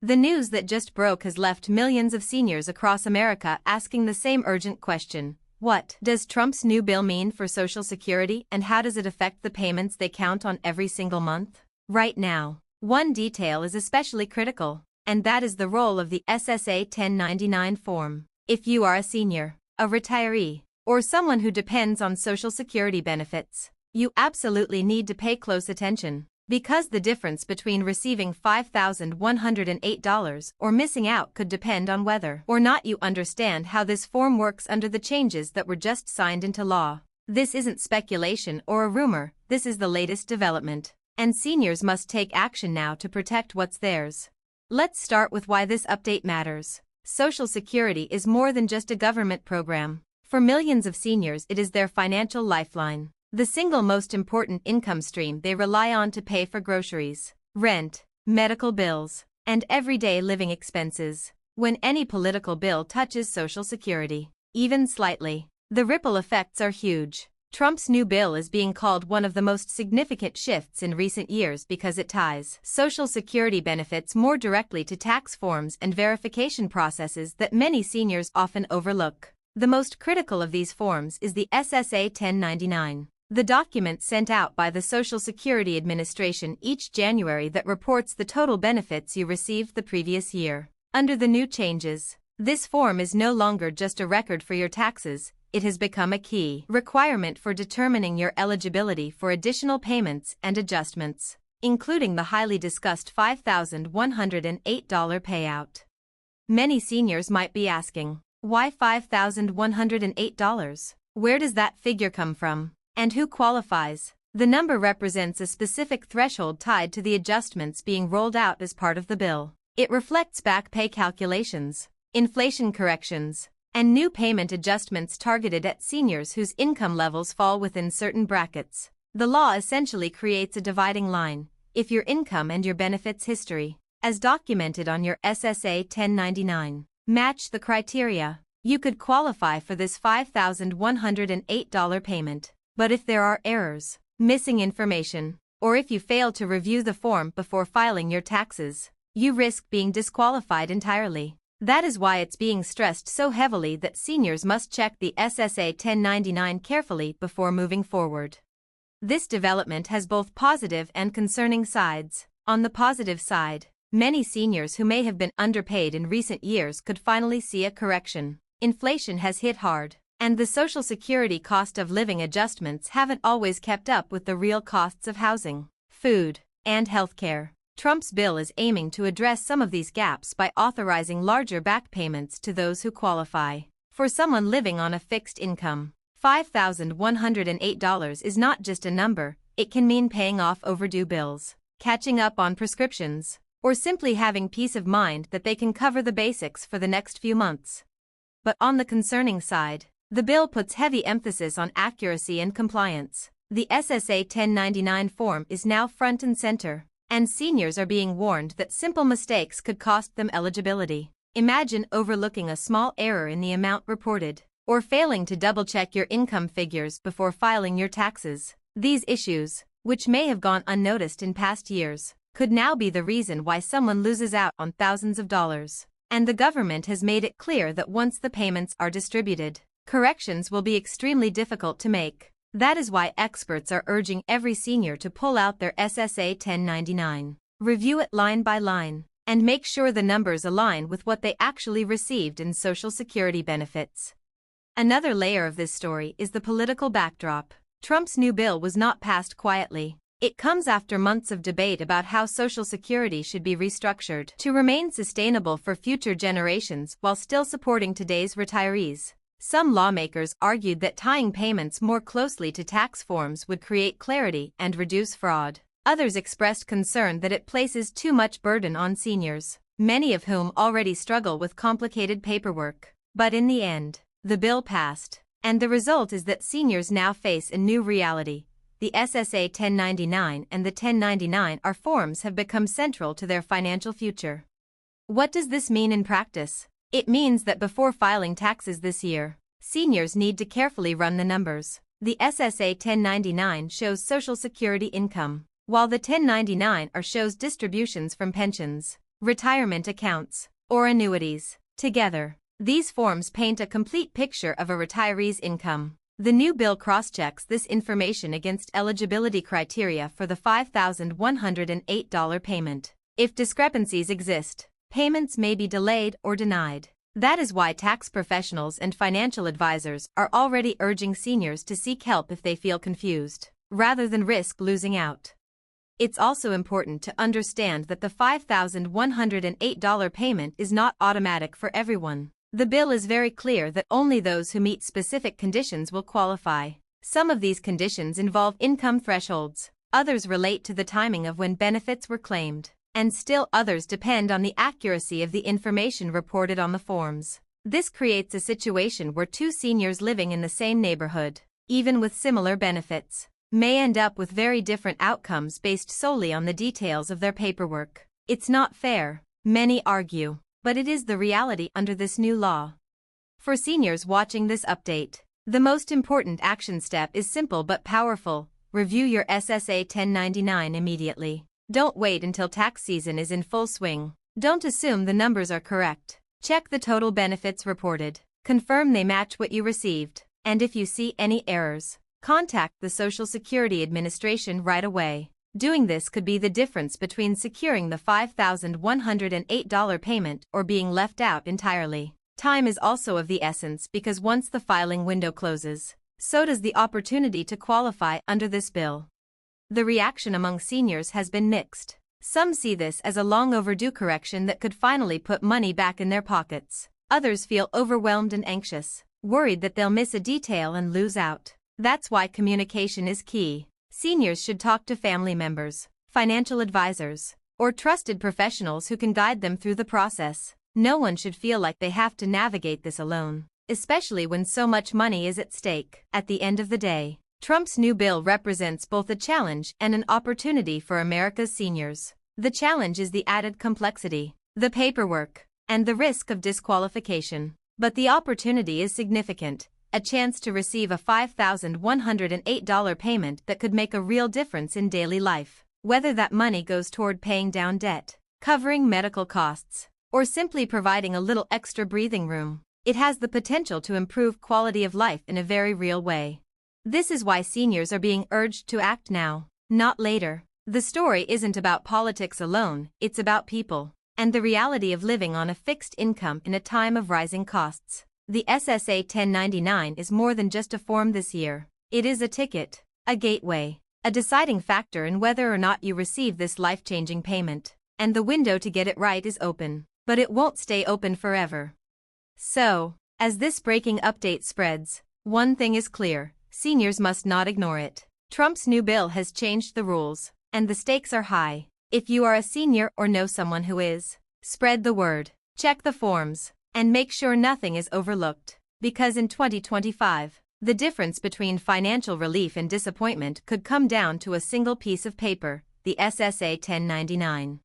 The news that just broke has left millions of seniors across America asking the same urgent question. What does Trump's new bill mean for Social Security, and how does it affect the payments they count on every single month? Right now, one detail is especially critical, and that is the role of the SSA-1099 form. If you are a senior, a retiree, or someone who depends on Social Security benefits, you absolutely need to pay close attention, because the difference between receiving $5,108 or missing out could depend on whether or not you understand how this form works under the changes that were just signed into law. This isn't speculation or a rumor, this is the latest development, and seniors must take action now to protect what's theirs. Let's start with why this update matters. Social Security is more than just a government program. For millions of seniors, it is their financial lifeline, the single most important income stream they rely on to pay for groceries, rent, medical bills, and everyday living expenses. When any political bill touches Social Security, even slightly, the ripple effects are huge. Trump's new bill is being called one of the most significant shifts in recent years because it ties Social Security benefits more directly to tax forms and verification processes that many seniors often overlook. The most critical of these forms is the SSA-1099. The document sent out by the Social Security Administration each January that reports the total benefits you received the previous year. Under the new changes, this form is no longer just a record for your taxes, it has become a key requirement for determining your eligibility for additional payments and adjustments, including the highly discussed $5,108 payout. Many seniors might be asking, why $5,108? Where does that figure come from? And who qualifies? The number represents a specific threshold tied to the adjustments being rolled out as part of the bill. It reflects back pay calculations, inflation corrections, and new payment adjustments targeted at seniors whose income levels fall within certain brackets. The law essentially creates a dividing line. If your income and your benefits history, as documented on your SSA 1099, match the criteria, you could qualify for this $5,108 payment. But if there are errors, missing information, or if you fail to review the form before filing your taxes, you risk being disqualified entirely. That is why it's being stressed so heavily that seniors must check the SSA 1099 carefully before moving forward. This development has both positive and concerning sides. On the positive side, many seniors who may have been underpaid in recent years could finally see a correction. Inflation has hit hard, and the Social Security cost of living adjustments haven't always kept up with the real costs of housing, food, and healthcare. Trump's bill is aiming to address some of these gaps by authorizing larger back payments to those who qualify. For someone living on a fixed income, $5,108 is not just a number, it can mean paying off overdue bills, catching up on prescriptions, or simply having peace of mind that they can cover the basics for the next few months. But on the concerning side, the bill puts heavy emphasis on accuracy and compliance. The SSA 1099 form is now front and center, and seniors are being warned that simple mistakes could cost them eligibility. Imagine overlooking a small error in the amount reported, or failing to double-check your income figures before filing your taxes. These issues, which may have gone unnoticed in past years, could now be the reason why someone loses out on thousands of dollars. And the government has made it clear that once the payments are distributed, corrections will be extremely difficult to make. That is why experts are urging every senior to pull out their SSA 1099, review it line by line, and make sure the numbers align with what they actually received in Social Security benefits. Another layer of this story is the political backdrop. Trump's new bill was not passed quietly. It comes after months of debate about how Social Security should be restructured to remain sustainable for future generations while still supporting today's retirees. Some lawmakers argued that tying payments more closely to tax forms would create clarity and reduce fraud. Others expressed concern that it places too much burden on seniors, many of whom already struggle with complicated paperwork. But in the end, the bill passed, and the result is that seniors now face a new reality. The SSA 1099 and the 1099 forms have become central to their financial future. What does this mean in practice? It means that before filing taxes this year, seniors need to carefully run the numbers. The SSA 1099 shows Social Security income, while the 1099 shows distributions from pensions. retirement accounts, or annuities. Together, these forms paint a complete picture of a retiree's income. The new bill cross-checks this information against eligibility criteria for the $5,108 payment. If discrepancies exist, payments may be delayed or denied. That is why tax professionals and financial advisors are already urging seniors to seek help if they feel confused, rather than risk losing out. It's also important to understand that the $5,108 payment is not automatic for everyone. The bill is very clear that only those who meet specific conditions will qualify. Some of these conditions involve income thresholds, others relate to the timing of when benefits were claimed, and still others depend on the accuracy of the information reported on the forms. This creates a situation where two seniors living in the same neighborhood, even with similar benefits, may end up with very different outcomes based solely on the details of their paperwork. It's not fair, many argue, but it is the reality under this new law. For seniors watching this update, the most important action step is simple but powerful: review your SSA-1099 immediately. Don't wait until tax season is in full swing. Don't assume the numbers are correct. Check the total benefits reported. Confirm they match what you received. And if you see any errors, contact the Social Security Administration right away. Doing this could be the difference between securing the $5,108 payment or being left out entirely. Time is also of the essence because once the filing window closes, so does the opportunity to qualify under this bill. The reaction among seniors has been mixed. Some see this as a long overdue correction that could finally put money back in their pockets. Others feel overwhelmed and anxious, worried that they'll miss a detail and lose out. That's why communication is key. Seniors should talk to family members, financial advisors, or trusted professionals who can guide them through the process. No one should feel like they have to navigate this alone, especially when so much money is at stake. At the end of the day, Trump's new bill represents both a challenge and an opportunity for America's seniors. The challenge is the added complexity, the paperwork, and the risk of disqualification. But the opportunity is significant: a chance to receive a $5,108 payment that could make a real difference in daily life. Whether that money goes toward paying down debt, covering medical costs, or simply providing a little extra breathing room, it has the potential to improve quality of life in a very real way. This is why seniors are being urged to act now, not later. The story isn't about politics alone, it's about people, and the reality of living on a fixed income in a time of rising costs. The SSA-1099 is more than just a form this year. It is a ticket, a gateway, a deciding factor in whether or not you receive this life-changing payment. And the window to get it right is open, but it won't stay open forever. So, as this breaking update spreads, one thing is clear: seniors must not ignore it. Trump's new bill has changed the rules, and the stakes are high. If you are a senior or know someone who is, spread the word, check the forms, and make sure nothing is overlooked. Because in 2025, the difference between financial relief and disappointment could come down to a single piece of paper: the SSA 1099.